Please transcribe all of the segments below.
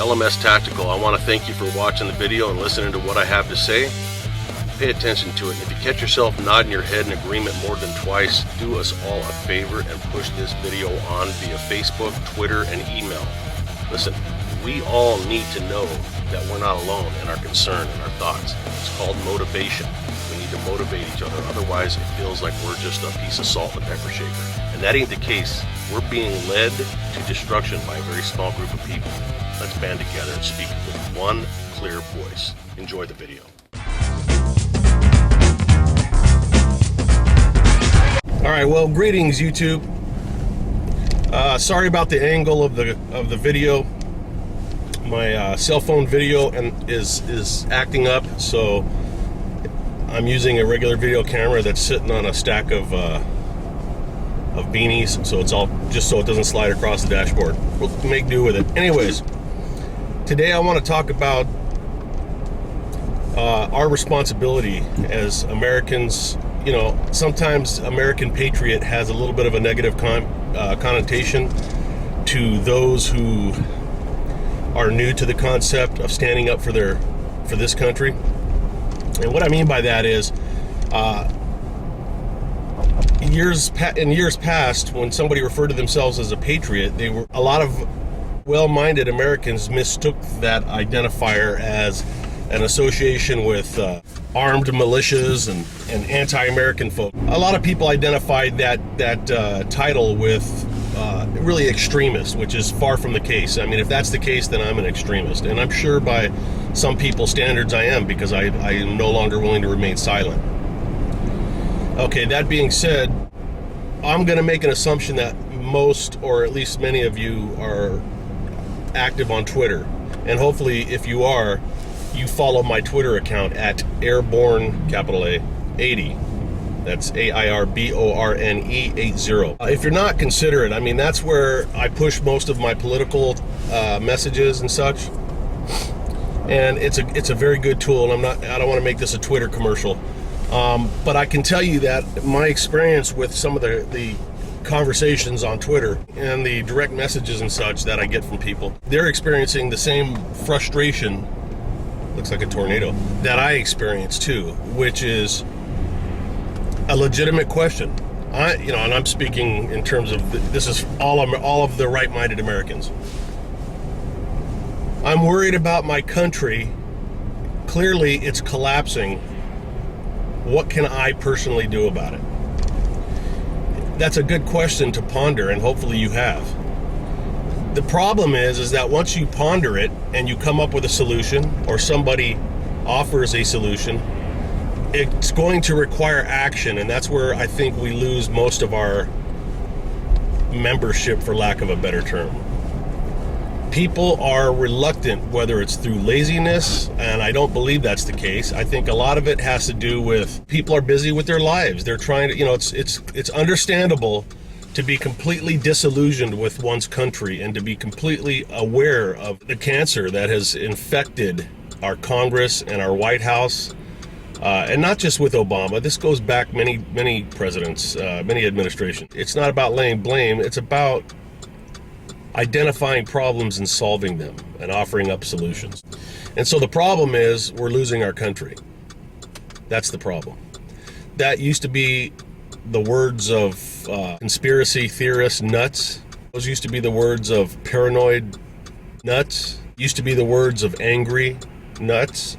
LMS Tactical. I want to thank you for watching the video and listening to what I have to say. Pay attention to it, and if you catch yourself nodding your head in agreement more than twice, do us all a favor and push this video on via Facebook, Twitter, and email. Listen, we all need to know that we're not alone in our concern and our thoughts. It's called motivation. We need to motivate each other, otherwise it feels like we're just a piece of salt and pepper shaker. And that ain't the case. We're being led to destruction by a very small group of people. Let's band together and speak with one clear voice. Enjoy the video. Alright, well, greetings YouTube. Sorry about the angle of the video. My cell phone video is acting up, so I'm using a regular video camera that's sitting on a stack of beanies, so it's all just so it doesn't slide across the dashboard. We'll make do with it. Anyways, today I want to talk about our responsibility as Americans. You know, sometimes American patriot has a little bit of a negative connotation to those who are new to the concept of standing up for this country. And what I mean by that is, in years past, when somebody referred to themselves as a patriot, a lot of well-minded Americans mistook that identifier as an association with armed militias and anti-American folk. A lot of people identified that title with really extremist, which is far from the case. I mean, if that's the case, then I'm an extremist, and I'm sure by some people's standards I am, because I am no longer willing to remain silent. Okay, that being said, I'm going to make an assumption that most, or at least many of you, are active on Twitter, and hopefully if you are, you follow my Twitter account at Airborne, capital A, 80. That's AIRBORNE 80. If you're not, consider it. I mean, that's where I push most of my political messages and such. And it's a very good tool. And I don't want to make this a Twitter commercial, but I can tell you that my experience with some of the conversations on Twitter and the direct messages and such that I get from people, they're experiencing the same frustration. Looks like a tornado that I experience too, which is a legitimate question. And I'm speaking in terms of this is all of the right-minded Americans. I'm worried about my country. Clearly, it's collapsing. What can I personally do about it? That's a good question to ponder, and hopefully you have. The problem is that once you ponder it and you come up with a solution, or somebody offers a solution, it's going to require action, and that's where I think we lose most of our membership, for lack of a better term. People are reluctant, whether it's through laziness, and I don't believe that's the case. I think a lot of it has to do with people are busy with their lives. They're trying to, it's understandable to be completely disillusioned with one's country and to be completely aware of the cancer that has infected our Congress and our White House, and not just with Obama. This goes back many presidents, many administrations. It's not about laying blame. It's about identifying problems and solving them and offering up solutions. And so the problem is we're losing our country. That's the problem. That used to be the words of conspiracy theorists nuts. Those used to be the words of paranoid nuts. Used to be the words of angry nuts.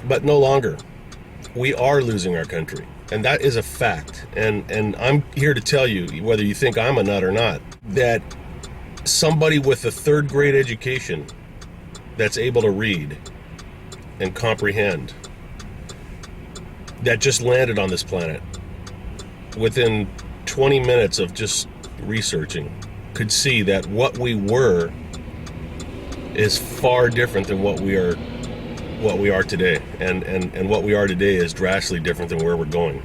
But no longer. We are losing our country. And that is a fact. And I'm here to tell you, whether you think I'm a nut or not, that somebody with a third grade education that's able to read and comprehend, that just landed on this planet, within 20 minutes of just researching, could see that what we were is far different than what we are today, and what we are today is drastically different than where we're going.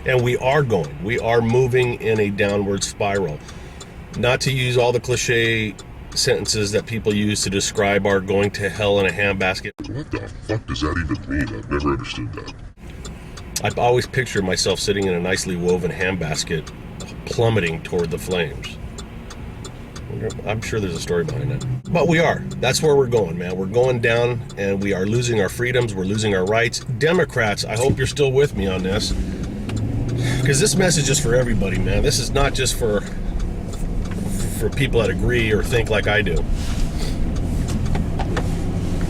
And we are moving in a downward spiral. Not to use all the cliche sentences that people use to describe our going to hell in a handbasket. What the fuck does that even mean? I've never understood that. I've always pictured myself sitting in a nicely woven handbasket plummeting toward the flames. I'm sure there's a story behind it. But we are. That's where we're going, man. We're going down, and we are losing our freedoms. We're losing our rights. Democrats, I hope you're still with me on this, because this message is for everybody, man. This is not just for people that agree or think like I do.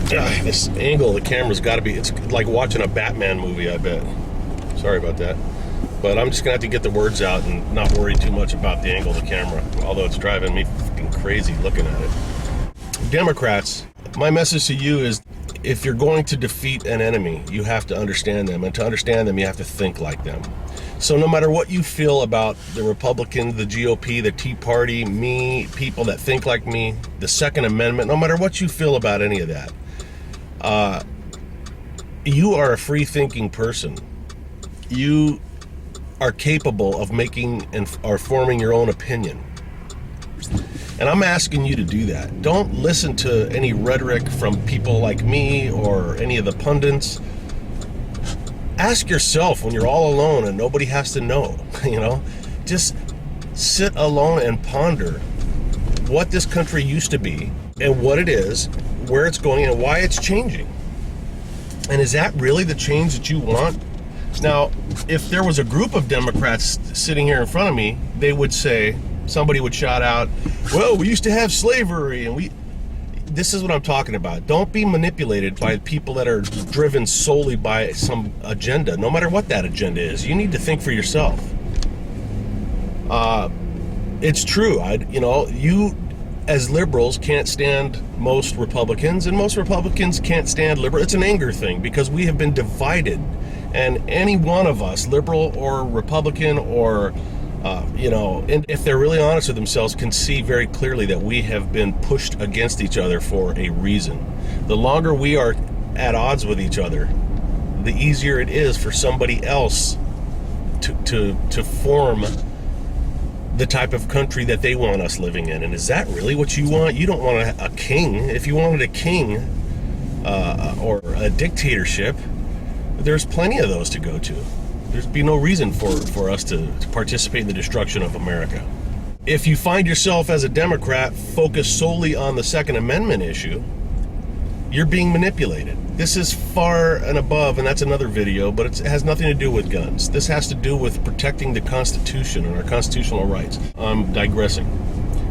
This angle of the camera's got to be, it's like watching a Batman movie, I bet. Sorry about that. But I'm just going to have to get the words out and not worry too much about the angle of the camera, although it's driving me fucking crazy looking at it. Democrats, my message to you is, if you're going to defeat an enemy, you have to understand them. And to understand them, you have to think like them. So no matter what you feel about the Republicans, the GOP, the Tea Party, me, people that think like me, the Second Amendment, no matter what you feel about any of that, you are a free-thinking person. You are capable of making and are forming your own opinion. And I'm asking you to do that. Don't listen to any rhetoric from people like me or any of the pundits. Ask yourself when you're all alone and nobody has to know, just sit alone and ponder what this country used to be and what it is, where it's going, and why it's changing. And is that really the change that you want? Now, if there was a group of Democrats sitting here in front of me, they would say, somebody would shout out, well, we used to have slavery, and this is what I'm talking about. Don't be manipulated by people that are driven solely by some agenda, no matter what that agenda is. You need to think for yourself. It's true. You as liberals can't stand most Republicans, and most Republicans can't stand liberals. It's an anger thing, because we have been divided. And any one of us, liberal or Republican or, and if they're really honest with themselves, can see very clearly that we have been pushed against each other for a reason. The longer we are at odds with each other, the easier it is for somebody else to form the type of country that they want us living in. And is that really what you want? You don't want a king. If you wanted a king or a dictatorship, there's plenty of those to go to. There'd be no reason for us to participate in the destruction of America. If you find yourself as a Democrat focused solely on the Second Amendment issue, you're being manipulated. This is far and above, and that's another video, but it has nothing to do with guns. This has to do with protecting the Constitution and our constitutional rights. I'm digressing.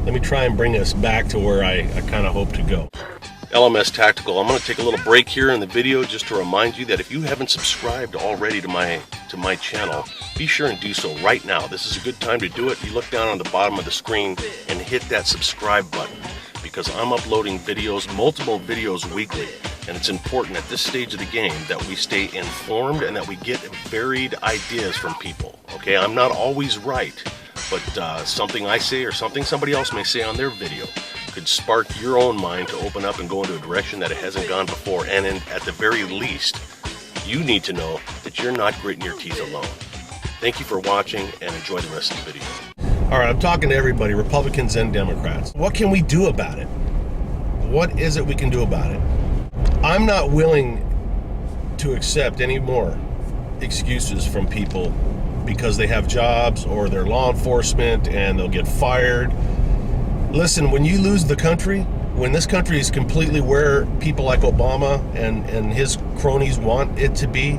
Let me try and bring us back to where I kind of hope to go. LMS Tactical. I'm going to take a little break here in the video just to remind you that if you haven't subscribed already to my channel, be sure and do so right now. This is a good time to do it. You look down on the bottom of the screen and hit that subscribe button, because I'm uploading videos, multiple videos weekly, and it's important at this stage of the game that we stay informed and that we get varied ideas from people. Okay, I'm not always right, but something I say or something somebody else may say on their video could spark your own mind to open up and go into a direction that it hasn't gone before. And at the very least, you need to know that you're not gritting your teeth alone. Thank you for watching, and enjoy the rest of the video. All right, I'm talking to everybody, Republicans and Democrats. What can we do about it? What is it we can do about it? I'm not willing to accept any more excuses from people because they have jobs or they're law enforcement and they'll get fired. Listen, when you lose the country, when this country is completely where people like Obama and his cronies want it to be,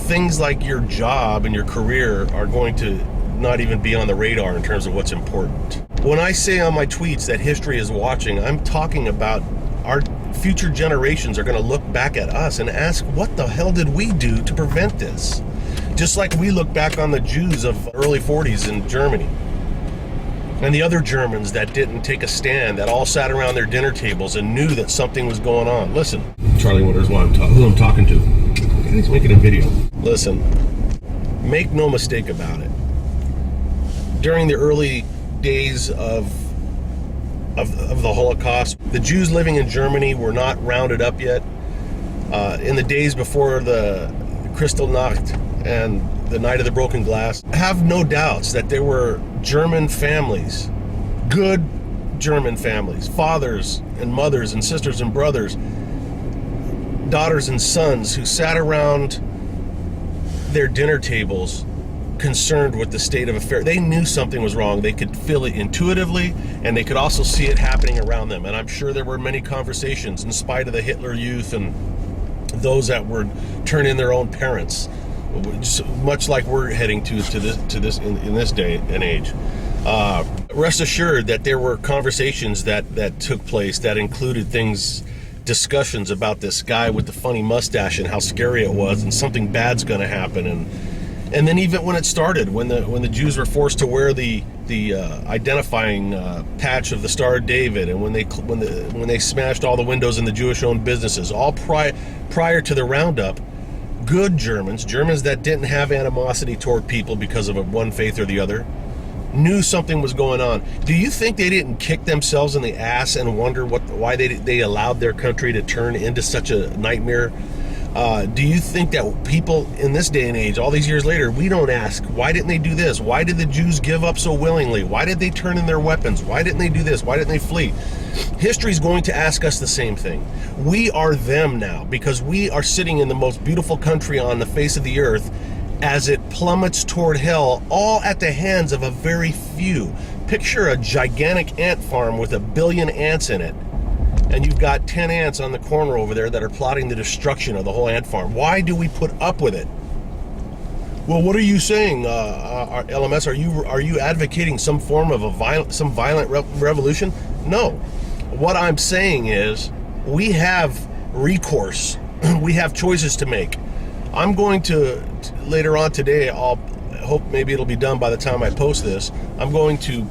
things like your job and your career are going to not even be on the radar in terms of what's important. When I say on my tweets that history is watching, I'm talking about our future generations are going to look back at us and ask, what the hell did we do to prevent this? Just like we look back on the Jews of early 40s in Germany. And the other Germans that didn't take a stand, that all sat around their dinner tables and knew that something was going on. Listen, Charlie wonders who I'm talking to. He's making a video. Listen, make no mistake about it. During the early days of the Holocaust, the Jews living in Germany were not rounded up yet. In the days before the Kristallnacht and the Night of the Broken Glass, have no doubts that there were German families, good German families, fathers and mothers and sisters and brothers, daughters and sons who sat around their dinner tables concerned with the state of affairs. They knew something was wrong. They could feel it intuitively, and they could also see it happening around them. And I'm sure there were many conversations, in spite of the Hitler Youth and those that would turn in their own parents, much like we're heading to this in this day and age. Rest assured that there were conversations that took place that included discussions about this guy with the funny mustache and how scary it was, and something bad's going to happen. And then even when it started, when the Jews were forced to wear the identifying patch of the Star of David, and when they smashed all the windows in the Jewish-owned businesses, all prior to the roundup, good Germans that didn't have animosity toward people because of one faith or the other, knew something was going on. Do you think they didn't kick themselves in the ass and wonder why they allowed their country to turn into such a nightmare? Do you think that people in this day and age, all these years later, we don't ask, why didn't they do this? Why did the Jews give up so willingly? Why did they turn in their weapons? Why didn't they do this? Why didn't they flee? History's going to ask us the same thing. We are them now, because we are sitting in the most beautiful country on the face of the earth as it plummets toward hell, all at the hands of a very few. Picture a gigantic ant farm with 1 billion ants in it, and you've got 10 ants on the corner over there that are plotting the destruction of the whole ant farm. Why do we put up with it? Well, what are you saying, LMS? Are you advocating some form of violent revolution? No. What I'm saying is we have recourse. We have choices to make. I'm going to later on today, I'll hope maybe it'll be done by the time I post this, I'm going to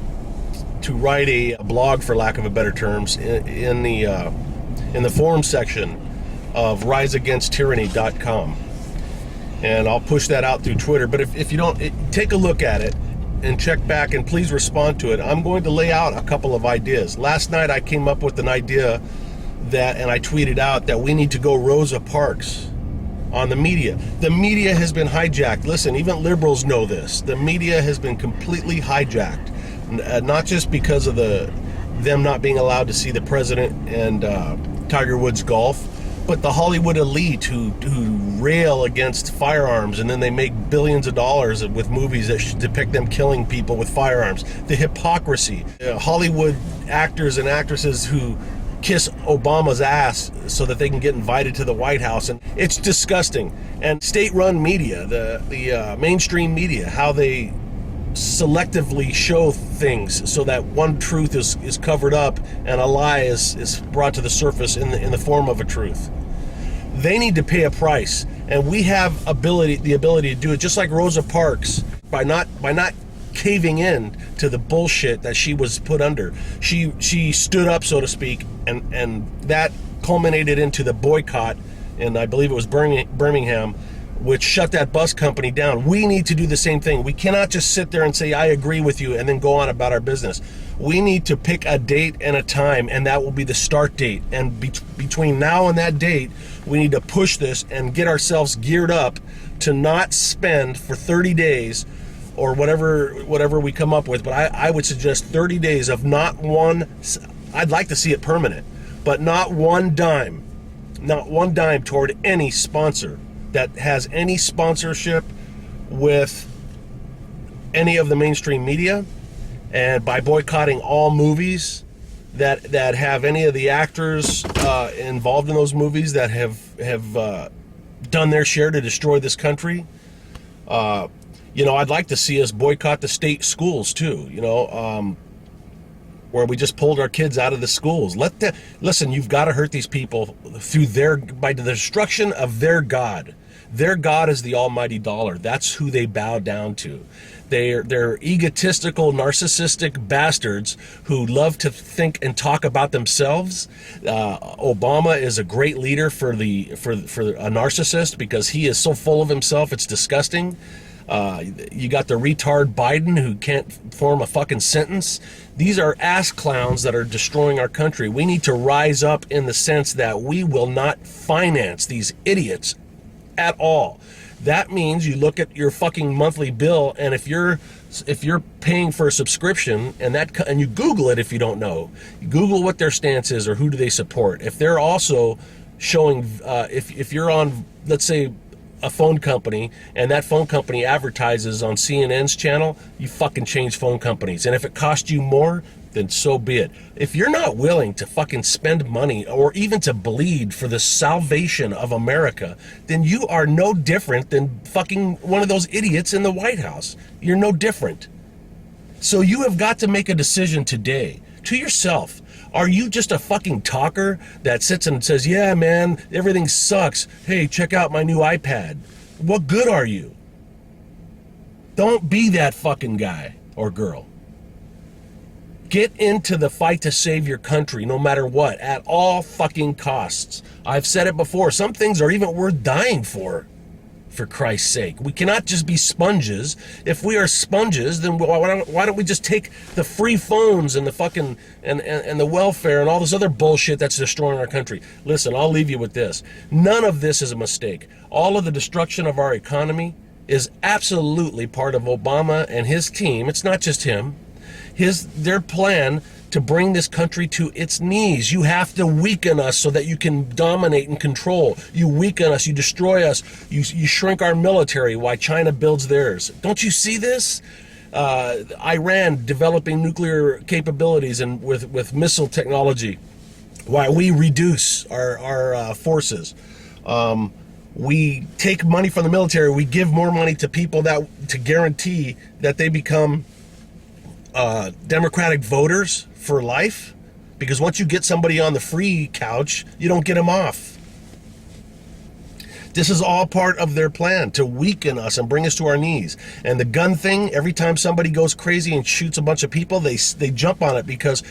write a blog, for lack of a better terms, in the forum section of riseagainsttyranny.com, and I'll push that out through Twitter. But if you don't, take a look at it and check back, and please respond to it. I'm going to lay out a couple of ideas. Last night I came up with an idea and I tweeted out that we need to go Rosa Parks on the media. The media has been hijacked. Listen, even liberals know this. The media has been completely hijacked. Not just because of them not being allowed to see the president and Tiger Woods golf, but the Hollywood elite who rail against firearms, and then they make billions of dollars with movies that depict them killing people with firearms. The hypocrisy. Hollywood actors and actresses who kiss Obama's ass so that they can get invited to the White House, and it's disgusting. And state-run media, the mainstream media, how they selectively show things so that one truth is covered up and a lie is brought to the surface in the form of a truth. They need to pay a price, and we have the ability to do it, just like Rosa Parks, by not caving in to the bullshit that she was put under. She stood up, so to speak, and that culminated into the boycott, and I believe it was Birmingham, which shut that bus company down. We need to do the same thing. We cannot just sit there and say, I agree with you, and then go on about our business. We need to pick a date and a time, and that will be the start date. And between now and that date, we need to push this and get ourselves geared up to not spend for 30 days or whatever we come up with. But I would suggest 30 days of not one, I'd like to see it permanent, but not one dime toward any sponsor that has any sponsorship with any of the mainstream media, and by boycotting all movies that have any of the actors involved in those movies that have done their share to destroy this country. I'd like to see us boycott the state schools too, where we just pulled our kids out of the schools. Listen, you've got to hurt these people by the destruction of their God. Their God is the almighty dollar. That's who they bow down to. They're egotistical, narcissistic bastards who love to think and talk about themselves. Obama is a great leader for a narcissist, because he is so full of himself, it's disgusting. You got the retard Biden who can't form a fucking sentence. These are ass clowns that are destroying our country. We need to rise up in the sense that we will not finance these idiots at all. That means you look at your fucking monthly bill, and if you're paying for a subscription and you Google it, if you don't know, you Google what their stance is or who do they support. If they're also showing, if you're on, let's say, a phone company and that phone company advertises on CNN's channel, you fucking change phone companies. And if it costs you more, then so be it. If you're not willing to fucking spend money or even to bleed for the salvation of America, then you are no different than fucking one of those idiots in the White House. You're no different. So you have got to make a decision today to yourself. Are you just a fucking talker that sits and says, yeah, man, everything sucks. Hey, check out my new iPad. What good are you? Don't be that fucking guy or girl. Get into the fight to save your country, no matter what, at all fucking costs. I've said it before. Some things are even worth dying for Christ's sake. We cannot just be sponges. If we are sponges, then why don't we just take the free phones and the fucking and the welfare and all this other bullshit that's destroying our country? Listen, I'll leave you with this. None of this is a mistake. All of the destruction of our economy is absolutely part of Obama and his team. It's not just him. Their plan to bring this country to its knees. You have to weaken us so that you can dominate and control. You weaken us, you destroy us, you shrink our military while China builds theirs. Don't you see this? Iran developing nuclear capabilities and with missile technology while we reduce our forces. We take money from the military, we give more money to people to guarantee that they become Democratic voters for life, because once you get somebody on the free couch, you don't get them off. This is all part of their plan to weaken us and bring us to our knees. And the gun thing, every time somebody goes crazy and shoots a bunch of people, they jump on it because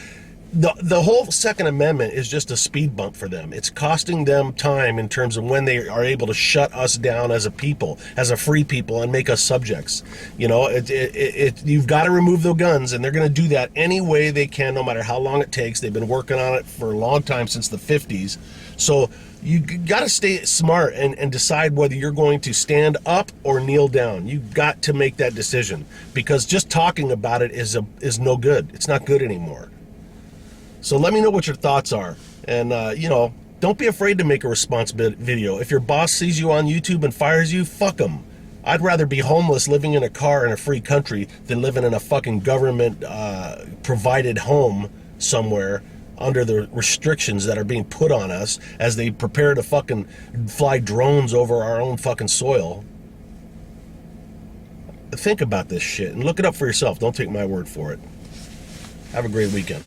the whole Second Amendment is just a speed bump for them. It's costing them time in terms of when they are able to shut us down as a people, as a free people, and make us subjects. You know, you've got to remove the guns, and they're going to do that any way they can, no matter how long it takes. They've been working on it for a long time, since the 50s. So you got to stay smart and decide whether you're going to stand up or kneel down. You've got to make that decision, because just talking about it is no good. It's not good anymore. So let me know what your thoughts are. And, don't be afraid to make a response video. If your boss sees you on YouTube and fires you, fuck him. I'd rather be homeless living in a car in a free country than living in a fucking government provided home somewhere under the restrictions that are being put on us as they prepare to fucking fly drones over our own fucking soil. Think about this shit and look it up for yourself. Don't take my word for it. Have a great weekend.